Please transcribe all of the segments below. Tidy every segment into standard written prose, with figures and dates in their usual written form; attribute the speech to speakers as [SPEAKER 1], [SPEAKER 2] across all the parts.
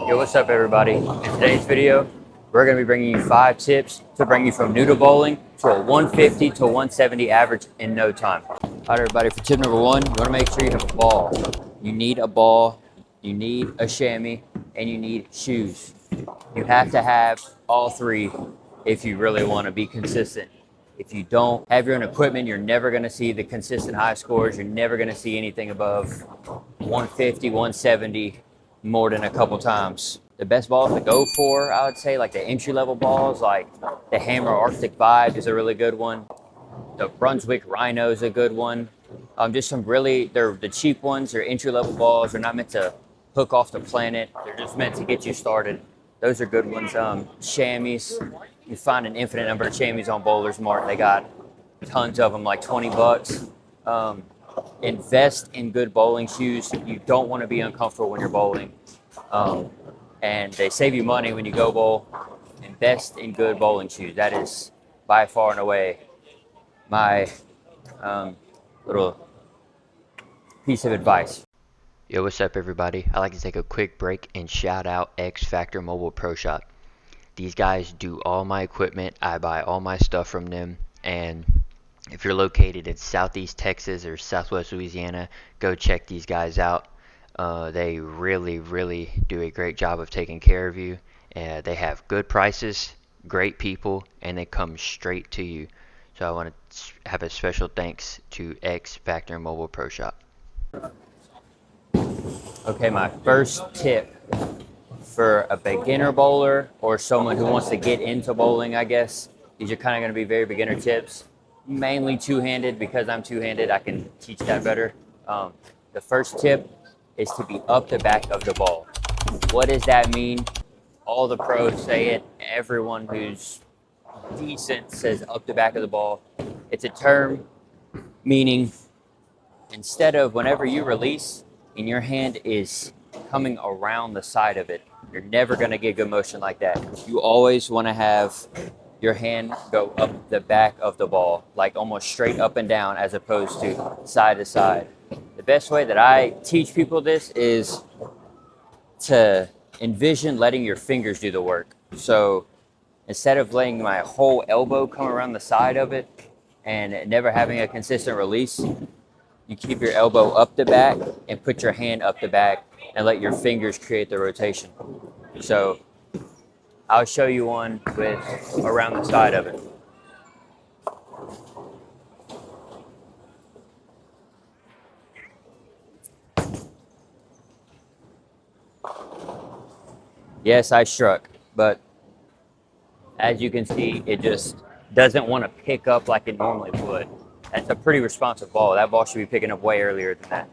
[SPEAKER 1] Yo, what's up everybody? In today's video, we're going to be bringing you 5 tips to bring you from new to bowling to a 150 to 170 average in no time. All right everybody, for tip number 1, you want to make sure you have a ball. You need a ball, you need a chamois, and you need shoes. You have to have all 3 if you really want to be consistent. If you don't have your own equipment, you're never going to see the consistent high scores. You're never going to see anything above 150, 170 more than a couple times. The best balls to go for, I would say, like the entry-level balls, like the Hammer Arctic Vibe is a really good one. The Brunswick Rhino is a good one. Just some really, they're the cheap ones. They're entry-level balls. They're not meant to hook off the planet. They're just meant to get you started. Those are good ones. Chamois. You find an infinite number of chamois on Bowlers Mart. They got tons of them, like 20 bucks. Invest in good bowling shoes. You don't want to be uncomfortable when you're bowling. And they save you money when you go bowl. Invest in good bowling shoes. That is by far and away my little piece of advice.
[SPEAKER 2] Yo, what's up everybody? I'd like to take a quick break and shout out X Factor Mobile Pro Shop. These guys do all my equipment. I buy all my stuff from them. And if you're located in Southeast Texas or Southwest Louisiana, go check these guys out. They really do a great job of taking care of you. They have good prices, great people, and they come straight to you. So I want to have a special thanks to X Factor Mobile Pro Shop.
[SPEAKER 1] Okay, my first tip for a beginner bowler or someone who wants to get into bowling, I guess, these are kind of going to be very beginner tips. Mainly two-handed. Because I'm two-handed, I can teach that better. The first tip is to be up the back of the ball. What does that mean? All the pros say it. Everyone who's decent says up the back of the ball. It's a term meaning instead of whenever you release and your hand is coming around the side of it, you're never going to get good motion like that. You always want to have your hand go up the back of the ball, like almost straight up and down as opposed to side to side. The best way that I teach people this is to envision letting your fingers do the work. So instead of letting my whole elbow come around the side of it and never having a consistent release, you keep your elbow up the back and put your hand up the back and let your fingers create the rotation. So I'll show you one with around the side of it. Yes, I struck, but as you can see, it just doesn't want to pick up like it normally would. That's a pretty responsive ball. That ball should be picking up way earlier than that.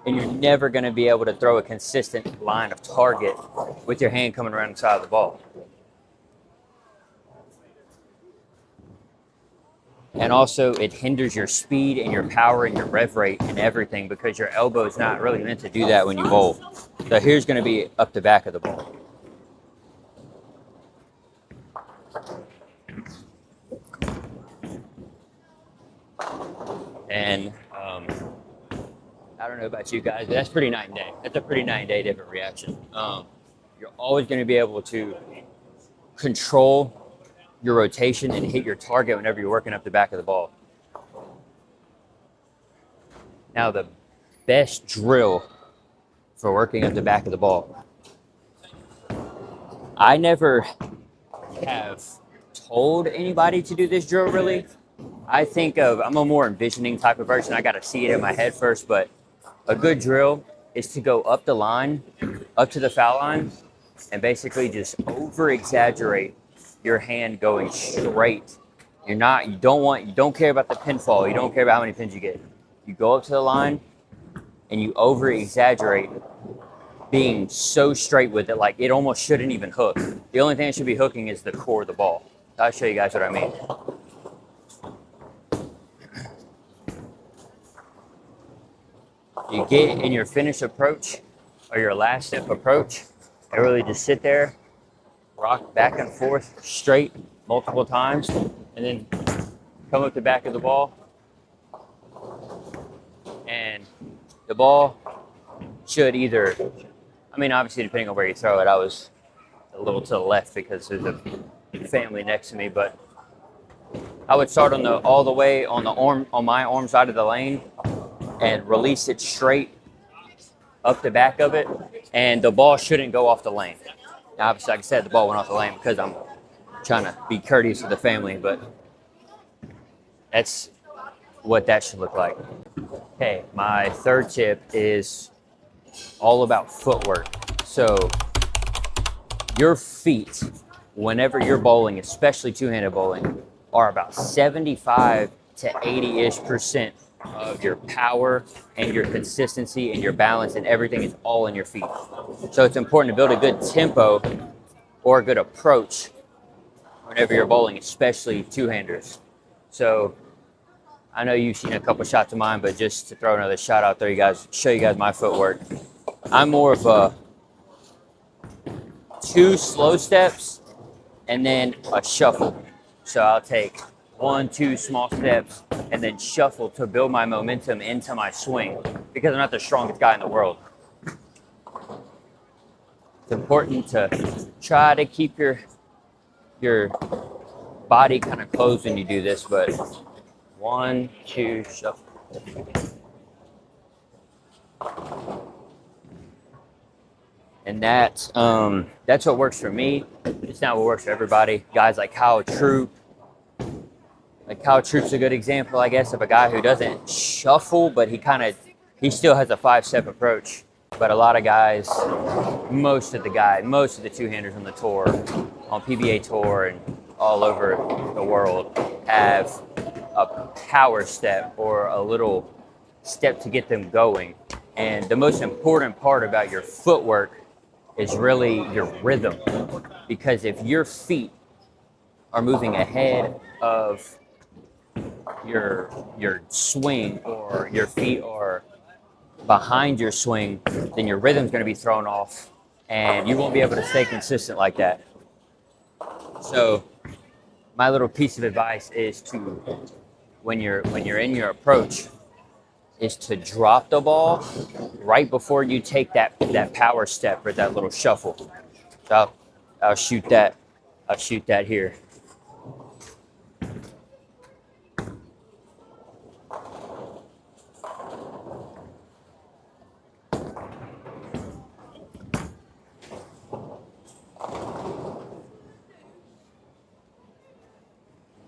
[SPEAKER 1] And you're never going to be able to throw a consistent line of target with your hand coming around the side of the ball. And also, it hinders your speed and your power and your rev rate and everything because your elbow is not really meant to do that when you bowl. So here's going to be up the back of the ball. And I don't know about you guys, but that's pretty night and day. That's a pretty night and day different reaction. You're always going to be able to control your rotation and hit your target whenever you're working up the back of the ball. Now, the best drill for working up the back of the ball. I never have told anybody to do this drill really. I'm a more envisioning type of person. I got to see it in my head first, but a good drill is to go up the line, up to the foul line, and basically just over-exaggerate your hand going straight. You don't care about the pinfall. You don't care about how many pins you get. You go up to the line and you over-exaggerate being so straight with it, like it almost shouldn't even hook. The only thing that should be hooking is the core of the ball. I'll show you guys what I mean. You get in your finish approach or your last step approach and really just sit there, rock back and forth straight multiple times, and then come up the back of the ball. And the ball should either, mean, obviously, depending on where you throw it, I was a little to the left because there's a family next to me, but I would start on all the way on my arm side of the lane and release it straight up the back of it, and the ball shouldn't go off the lane. Now, obviously, like I said, the ball went off the lane because I'm trying to be courteous to the family, but that's what that should look like. Okay, my third tip is all about footwork. So your feet, whenever you're bowling, especially two-handed bowling, are about 75 to 80-ish% of your power and your consistency and your balance and everything is all in your feet. So it's important to build a good tempo or a good approach whenever you're bowling, especially two-handers. So I know you've seen a couple shots of mine, but just to throw another shot out there, show you guys my footwork. I'm more of a 2 slow steps and then a shuffle. So I'll take 1, 2 small steps and then shuffle to build my momentum into my swing because I'm not the strongest guy in the world. It's important to try to keep your body kind of closed when you do this, but 1, 2, shuffle. And that's what works for me. It's not what works for everybody. Guys like Kyle Troup. Like Kyle Troup's a good example, I guess, of a guy who doesn't shuffle, but he still has a 5-step approach. But a lot of guys, most of the two-handers on the tour, on PBA Tour and all over the world, have a power step or a little step to get them going. And the most important part about your footwork is really your rhythm. Because if your feet are moving ahead of your swing or your feet are behind your swing, then your rhythm's going to be thrown off and you won't be able to stay consistent like that. So my little piece of advice is to, when you're in your approach, is to drop the ball right before you take that power step or that little shuffle. So I'll shoot that here.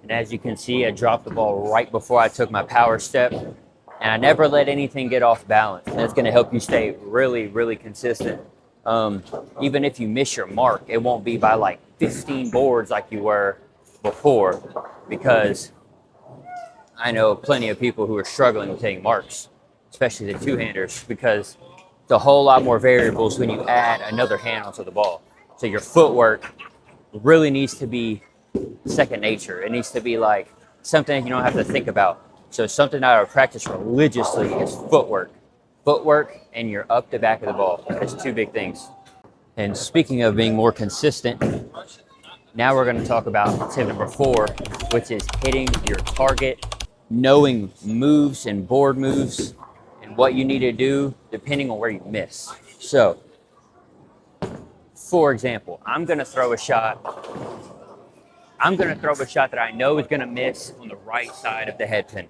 [SPEAKER 1] And as you can see, I dropped the ball right before I took my power step, and I never let anything get off balance. And that's going to help you stay really, really consistent. Even if you miss your mark, it won't be by like 15 boards like you were before, because I know plenty of people who are struggling with hitting marks, especially the two-handers, because it's a whole lot more variables when you add another hand onto the ball. So your footwork really needs to be second nature. It needs to be like something that you don't have to think about. So something that I practice religiously is footwork. Footwork and you're up the back of the ball. That's 2 big things. And speaking of being more consistent, now we're going to talk about tip number 4, which is hitting your target, knowing moves and board moves and what you need to do depending on where you miss. So, for example, I'm going to throw a shot that I know is going to miss on the right side of the head pin.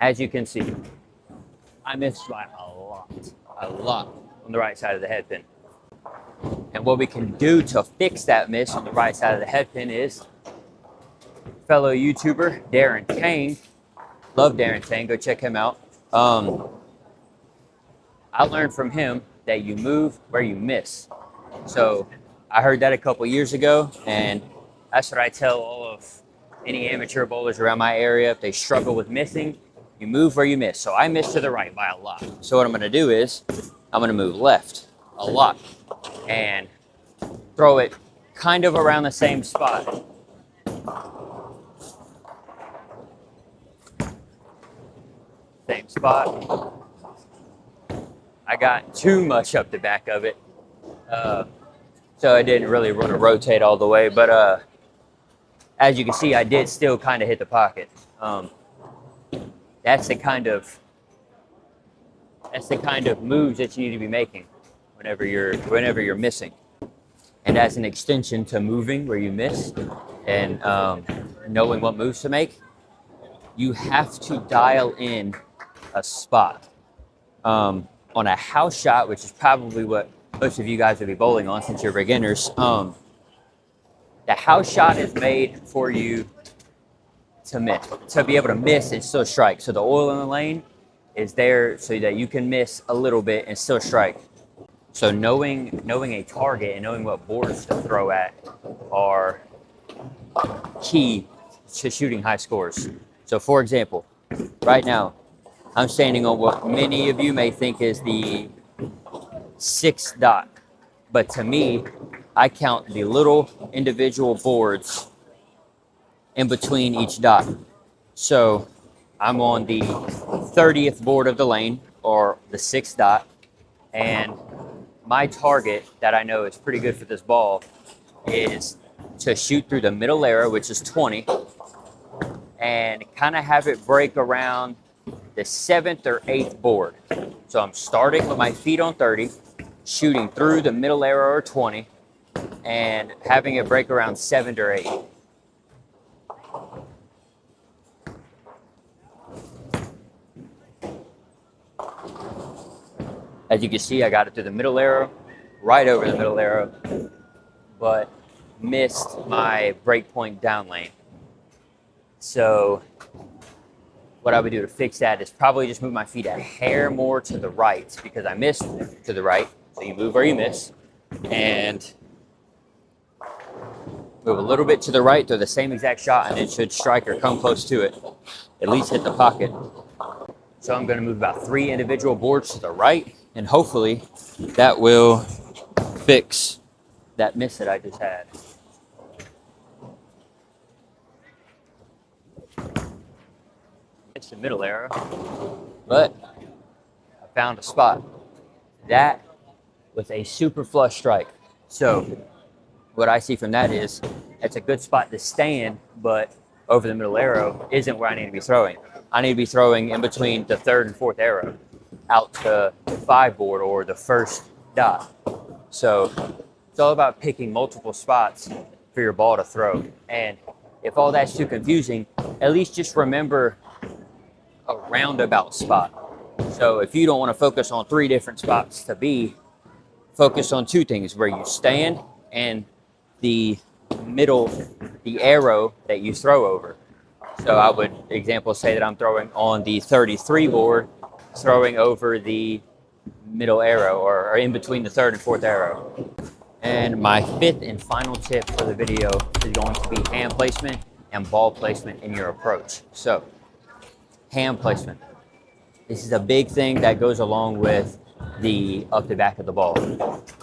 [SPEAKER 1] As you can see, I missed by a lot on the right side of the head pin. And what we can do to fix that miss on the right side of the head pin is fellow YouTuber Darren Kane. Love Darren Kane, go check him out. I learned from him that you move where you miss. So I heard that a couple years ago, and that's what I tell all of any amateur bowlers around my area. If they struggle with missing, you move where you miss. So I missed to the right by a lot. So what I'm going to do is I'm going to move left a lot and throw it kind of around the same spot. Same spot. I got too much up the back of it, so I didn't really want to rotate all the way. But as you can see, I did still kind of hit the pocket. That's the kind of moves that you need to be making whenever you're missing. And as an extension to moving where you missed and knowing what moves to make, you have to dial in a spot. On a house shot, which is probably what most of you guys would be bowling on since you're beginners, the house shot is made for you to miss, to be able to miss and still strike. So the oil in the lane is there so that you can miss a little bit and still strike. So knowing a target and knowing what boards to throw at are key to shooting high scores. So for example, right now, I'm standing on what many of you may think is the 6th dot. But to me, I count the little individual boards in between each dot. So I'm on the 30th board of the lane, or the 6th dot, and my target that I know is pretty good for this ball is to shoot through the middle arrow, which is 20, and kind of have it break around the 7th or 8th board. So I'm starting with my feet on 30, shooting through the middle arrow or 20, and having it break around 7 or 8. As you can see, I got it through the middle arrow, right over the middle arrow, but missed my breakpoint down lane. So what I would do to fix that is probably just move my feet a hair more to the right, because I missed to the right. So you move where you miss, and move a little bit to the right, throw the same exact shot, and it should strike or come close to it. At least hit the pocket. So I'm going to move about 3 individual boards to the right, and hopefully that will fix that miss that I just had. It's the middle arrow, but I found a spot. That was a super flush strike. So what I see from that is it's a good spot to stand, but over the middle arrow isn't where I need to be throwing. I need to be throwing in between the 3rd and 4th arrow, out to the 5 board or the 1st dot. So it's all about picking multiple spots for your ball to throw. And if all that's too confusing, at least just remember a roundabout spot. So if you don't want to focus on 3 different spots to be, focus on 2 things: where you stand and the middle, the arrow that you throw over. So I would, example, say that I'm throwing on the 33 board, throwing over the middle arrow, or in between the 3rd and 4th arrow. And my 5th and final tip for the video is going to be hand placement and ball placement in your approach. So hand placement. This is a big thing that goes along with the up the back of the ball.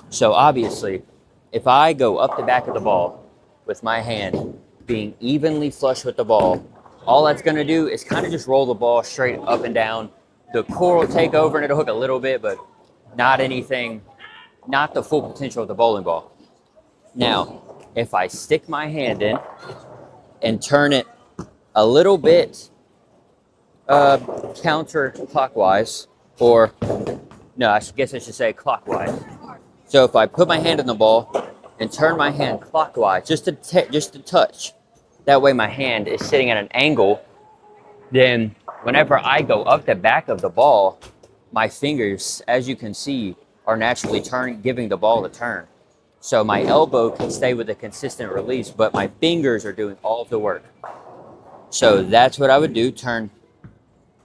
[SPEAKER 1] So obviously, if I go up the back of the ball with my hand being evenly flush with the ball, all that's going to do is kind of just roll the ball straight up and down. The core will take over and it'll hook a little bit, but not anything, not the full potential of the bowling ball. Now, if I stick my hand in and turn it a little bit counterclockwise, or no, I guess I should say clockwise. So if I put my hand in the ball and turn my hand clockwise, just a touch, that way my hand is sitting at an angle, then whenever I go up the back of the ball, my fingers, as you can see, are naturally giving the ball a turn. So my elbow can stay with a consistent release, but my fingers are doing all of the work. So that's what I would do: turn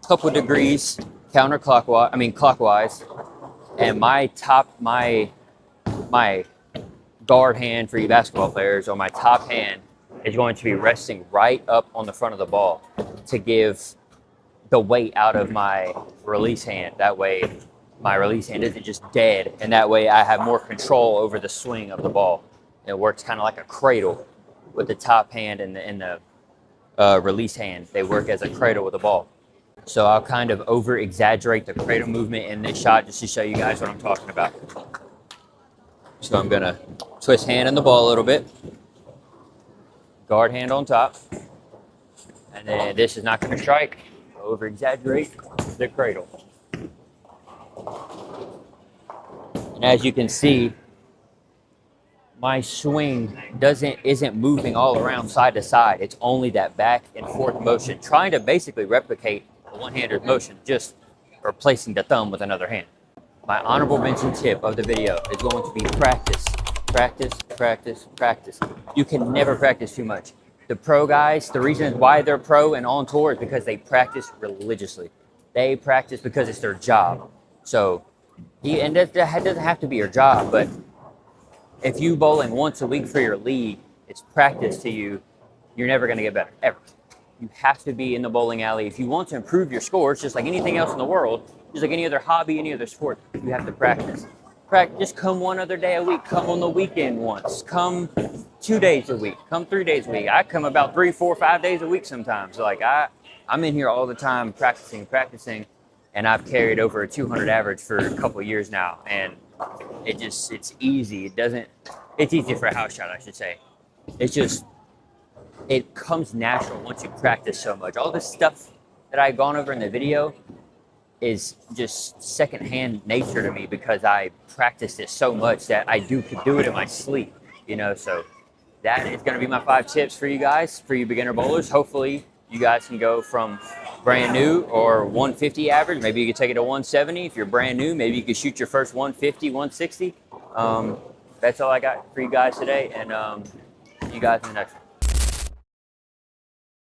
[SPEAKER 1] a couple degrees clockwise, and my guard hand for you basketball players, or my top hand, is going to be resting right up on the front of the ball to give the weight out of my release hand. That way my release hand isn't just dead, and that way I have more control over the swing of the ball. It works kind of like a cradle with the top hand and the release hand. They work as a cradle with the ball. So I'll kind of over exaggerate the cradle movement in this shot just to show you guys what I'm talking about. So I'm gonna twist hand in the ball a little bit, guard hand on top. And then this is not going to strike, over exaggerate the cradle. And as you can see, my swing isn't moving all around side to side. It's only that back and forth motion, trying to basically replicate a one-handed motion, just replacing the thumb with another hand. My honorable mention tip of the video is going to be practice. Practice, practice, practice. You can never practice too much. The pro guys, the reason why they're pro and on tour is because they practice religiously. They practice because it's their job. So, and that doesn't have to be your job, but if you bowling once a week for your league, it's practice to you. You're never going to get better, ever. You have to be in the bowling alley. If you want to improve your scores, just like anything else in the world, just like any other hobby, any other sport, you have to practice. Just come one other day a week. Come on the weekend once. Come 2 days a week. Come 3 days a week. I come about 3, 4, 5 days a week sometimes. Like I'm in here all the time practicing, and I've carried over a 200 average for a couple of years now. And it's easy. It's easy for a house shot, I should say. It comes natural once you practice so much. All this stuff that I've gone over in the video is just secondhand nature to me because I practiced it so much that I could do it in my sleep, so that is going to be my 5 tips for you guys, for you beginner bowlers. Hopefully you guys can go from brand new or 150 average. Maybe you could take it to 170. If you're brand new, maybe you could shoot your first 150, 160. That's all I got for you guys today, and see you guys in the next one.